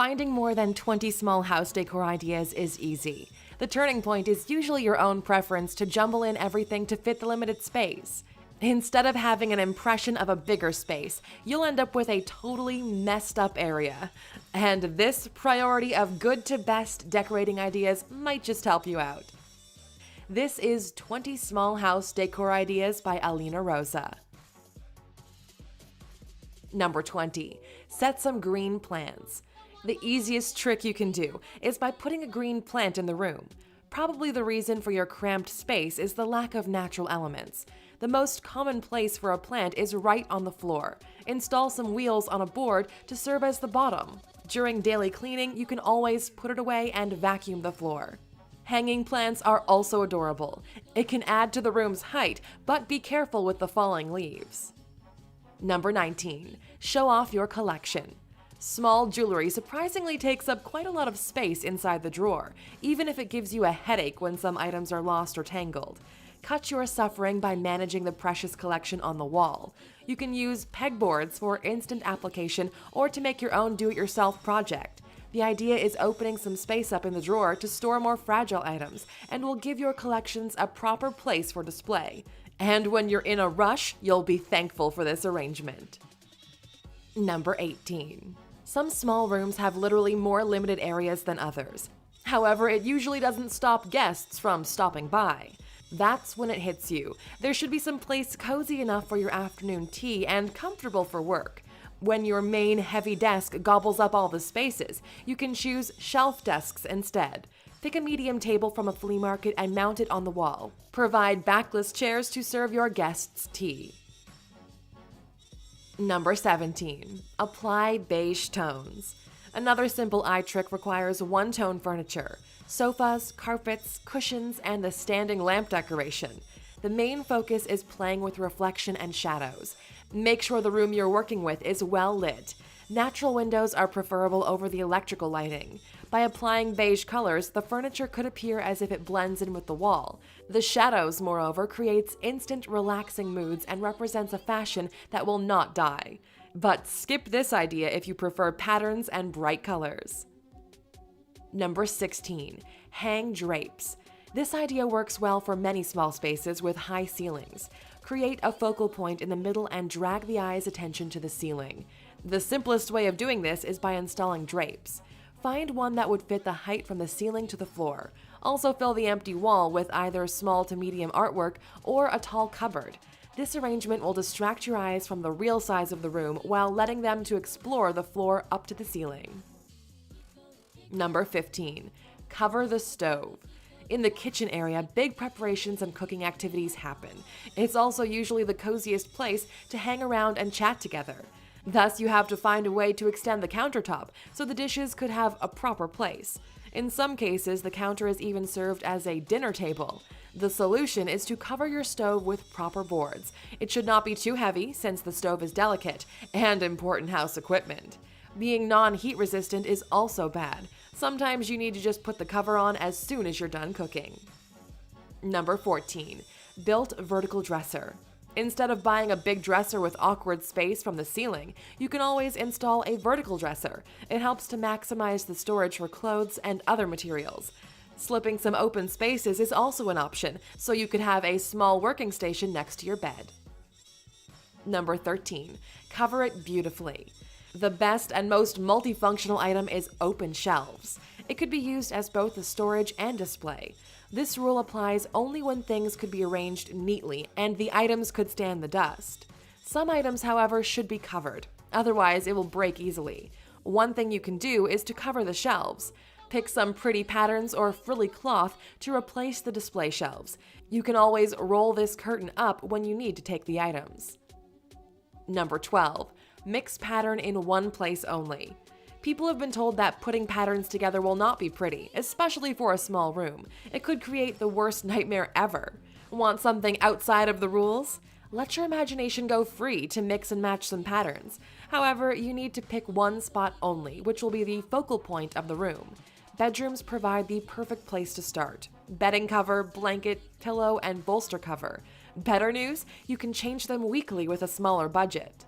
Finding more than 20 small house decor ideas is easy. The turning point is usually your own preference to jumble in everything to fit the limited space. Instead of having an impression of a bigger space, you'll end up with a totally messed up area. And this priority of good to best decorating ideas might just help you out. This is 20 Small House Decor Ideas by Alina Rosa. Number 20. Set some green plants. The easiest trick you can do is by putting a green plant in the room. Probably the reason for your cramped space is the lack of natural elements. The most common place for a plant is right on the floor. Install some wheels on a board to serve as the bottom. During daily cleaning, you can always put it away and vacuum the floor. Hanging plants are also adorable. It can add to the room's height, but be careful with the falling leaves. Number 19. Show off your collection. Small jewelry surprisingly takes up quite a lot of space inside the drawer, even if it gives you a headache when some items are lost or tangled. Cut your suffering by managing the precious collection on the wall. You can use pegboards for instant application or to make your own do-it-yourself project. The idea is opening some space up in the drawer to store more fragile items and will give your collections a proper place for display. And when you're in a rush, you'll be thankful for this arrangement. Number 18. Some small rooms have literally more limited areas than others. However, it usually doesn't stop guests from stopping by. That's when it hits you. There should be some place cozy enough for your afternoon tea and comfortable for work. When your main heavy desk gobbles up all the spaces, you can choose shelf desks instead. Pick a medium table from a flea market and mount it on the wall. Provide backless chairs to serve your guests tea. Number 17. Apply beige tones. Another simple eye trick requires one-tone furniture. Sofas, carpets, cushions, and the standing lamp decoration. The main focus is playing with reflection and shadows. Make sure the room you're working with is well lit. Natural windows are preferable over the electrical lighting. By applying beige colors, the furniture could appear as if it blends in with the wall. The shadows, moreover, creates instant relaxing moods and represents a fashion that will not die. But skip this idea if you prefer patterns and bright colors. Number 16. Hang drapes. This idea works well for many small spaces with high ceilings. Create a focal point in the middle and drag the eye's attention to the ceiling. The simplest way of doing this is by installing drapes. Find one that would fit the height from the ceiling to the floor. Also fill the empty wall with either small to medium artwork or a tall cupboard. This arrangement will distract your eyes from the real size of the room while letting them to explore the floor up to the ceiling. Number 15. Cover the stove. In the kitchen area, big preparations and cooking activities happen. It's also usually the coziest place to hang around and chat together. Thus, you have to find a way to extend the countertop so the dishes could have a proper place. In some cases, the counter is even served as a dinner table. The solution is to cover your stove with proper boards. It should not be too heavy since the stove is delicate and important house equipment. Being non-heat resistant is also bad. Sometimes you need to just put the cover on as soon as you're done cooking. Number 14. Built vertical dresser. Instead of buying a big dresser with awkward space from the ceiling, you can always install a vertical dresser. It helps to maximize the storage for clothes and other materials. Slipping some open spaces is also an option, so you could have a small working station next to your bed. Number 13. Cover it beautifully. The best and most multifunctional item is open shelves. It could be used as both a storage and display. This rule applies only when things could be arranged neatly and the items could stand the dust. Some items, however, should be covered. Otherwise, it will break easily. One thing you can do is to cover the shelves. Pick some pretty patterns or frilly cloth to replace the display shelves. You can always roll this curtain up when you need to take the items. Number 12. Mix pattern in one place only. People have been told that putting patterns together will not be pretty, especially for a small room. It could create the worst nightmare ever. Want something outside of the rules? Let your imagination go free to mix and match some patterns. However, you need to pick one spot only, which will be the focal point of the room. Bedrooms provide the perfect place to start. Bedding cover, blanket, pillow, and bolster cover. Better news? You can change them weekly with a smaller budget.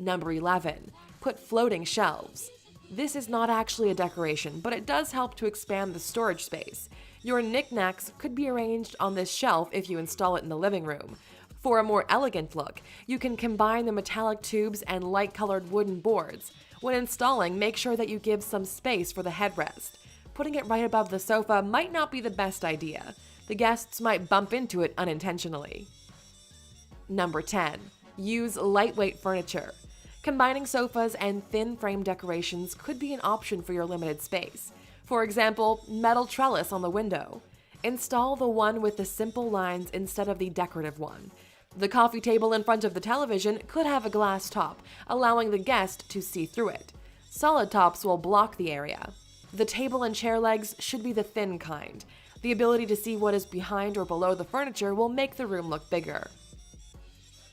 Number 11. Put floating shelves. This is not actually a decoration, but it does help to expand the storage space. Your knickknacks could be arranged on this shelf if you install it in the living room. For a more elegant look, you can combine the metallic tubes and light-colored wooden boards. When installing, make sure that you give some space for the headrest. Putting it right above the sofa might not be the best idea. The guests might bump into it unintentionally. Number 10. Use lightweight furniture. Combining sofas and thin frame decorations could be an option for your limited space. For example, metal trellis on the window. Install the one with the simple lines instead of the decorative one. The coffee table in front of the television could have a glass top, allowing the guest to see through it. Solid tops will block the area. The table and chair legs should be the thin kind. The ability to see what is behind or below the furniture will make the room look bigger.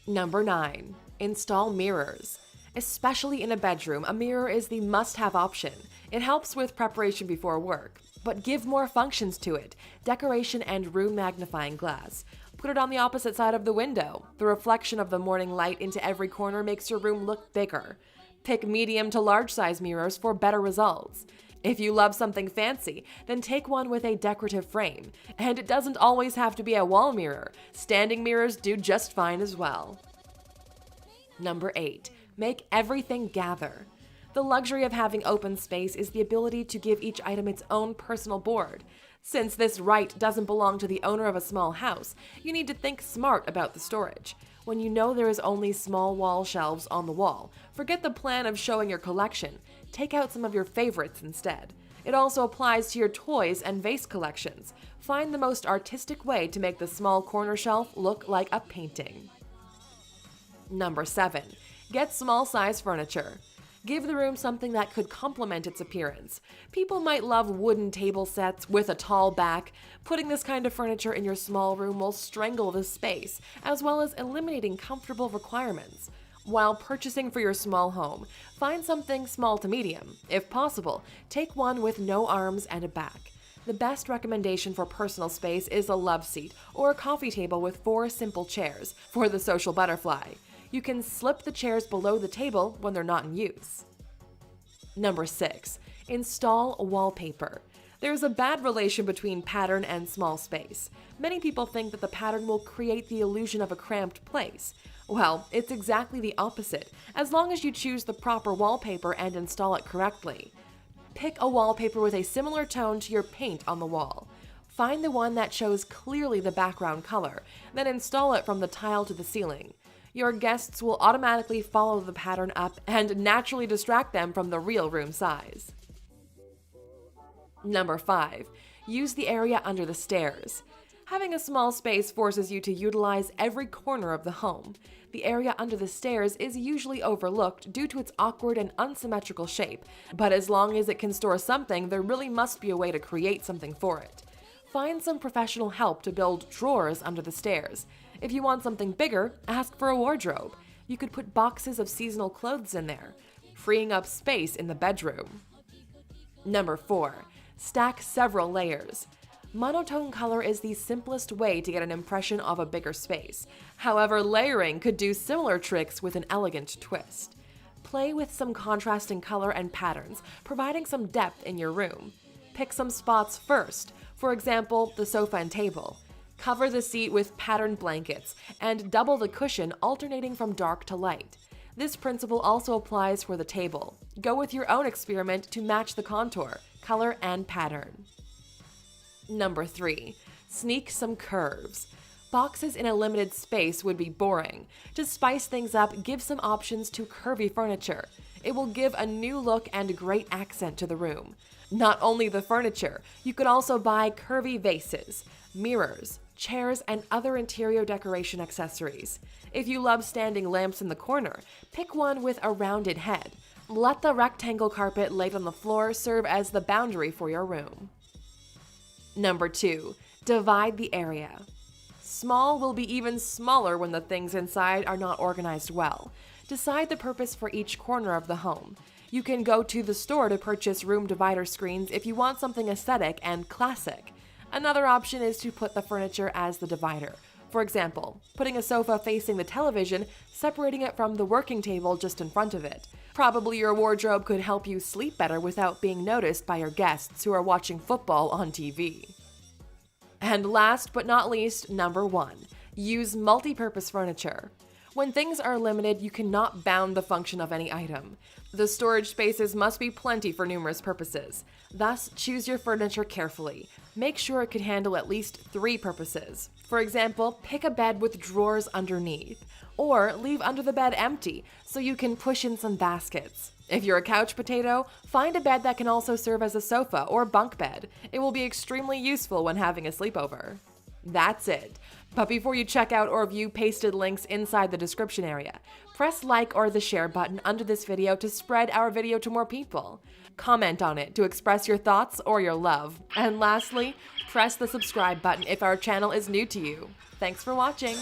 Number 9. Install mirrors. Especially in a bedroom, a mirror is the must-have option. It helps with preparation before work, but give more functions to it: decoration and room magnifying glass. Put it on the opposite side of the window. The reflection of the morning light into every corner makes your room look bigger. Pick medium to large size mirrors for better results. If you love something fancy, then take one with a decorative frame. And it doesn't always have to be a wall mirror. Standing mirrors do just fine as well. Number 8. Make everything gather. The luxury of having open space is the ability to give each item its own personal board. Since this right doesn't belong to the owner of a small house, you need to think smart about the storage. When you know there is only small wall shelves on the wall, forget the plan of showing your collection. Take out some of your favorites instead. It also applies to your toys and vase collections. Find the most artistic way to make the small corner shelf look like a painting. Number 7. Get small size furniture. Give the room something that could complement its appearance. People might love wooden table sets with a tall back. Putting this kind of furniture in your small room will strangle the space, as well as eliminating comfortable requirements. While purchasing for your small home, find something small to medium. If possible, take one with no arms and a back. The best recommendation for personal space is a love seat or a coffee table with 4 simple chairs for the social butterfly. You can slip the chairs below the table when they're not in use. Number 6. Install wallpaper. There's a bad relation between pattern and small space. Many people think that the pattern will create the illusion of a cramped place. Well, it's exactly the opposite, as long as you choose the proper wallpaper and install it correctly. Pick a wallpaper with a similar tone to your paint on the wall. Find the one that shows clearly the background color, then install it from the tile to the ceiling. Your guests will automatically follow the pattern up and naturally distract them from the real room size. Number 5. Use the area under the stairs. Having a small space forces you to utilize every corner of the home. The area under the stairs is usually overlooked due to its awkward and unsymmetrical shape, but as long as it can store something, there really must be a way to create something for it. Find some professional help to build drawers under the stairs. If you want something bigger, ask for a wardrobe. You could put boxes of seasonal clothes in there, freeing up space in the bedroom. Number 4. Stack several layers. Monotone color is the simplest way to get an impression of a bigger space. However, layering could do similar tricks with an elegant twist. Play with some contrasting color and patterns, providing some depth in your room. Pick some spots first, for example, the sofa and table. Cover the seat with patterned blankets, and double the cushion, alternating from dark to light. This principle also applies for the table. Go with your own experiment to match the contour, color, and pattern. Number 3. Sneak some curves. Boxes in a limited space would be boring. To spice things up, give some options to curvy furniture. It will give a new look and a great accent to the room. Not only the furniture, you could also buy curvy vases, mirrors, chairs, and other interior decoration accessories. If you love standing lamps in the corner, pick one with a rounded head. Let the rectangle carpet laid on the floor serve as the boundary for your room. Number 2. Divide the area. Small will be even smaller when the things inside are not organized well. Decide the purpose for each corner of the home. You can go to the store to purchase room divider screens if you want something aesthetic and classic. Another option is to put the furniture as the divider. For example, putting a sofa facing the television, separating it from the working table just in front of it. Probably your wardrobe could help you sleep better without being noticed by your guests who are watching football on TV. And last but not least, number 1, use multi-purpose furniture. When things are limited, you cannot bound the function of any item. The storage spaces must be plenty for numerous purposes. Thus, choose your furniture carefully. Make sure it can handle at least 3 purposes. For example, pick a bed with drawers underneath, or leave under the bed empty so you can push in some baskets. If you're a couch potato, find a bed that can also serve as a sofa or bunk bed. It will be extremely useful when having a sleepover. That's it. But before you check out or view pasted links inside the description area, press like or the share button under this video to spread our video to more people. Comment on it to express your thoughts or your love. And lastly, press the subscribe button if our channel is new to you. Thanks for watching.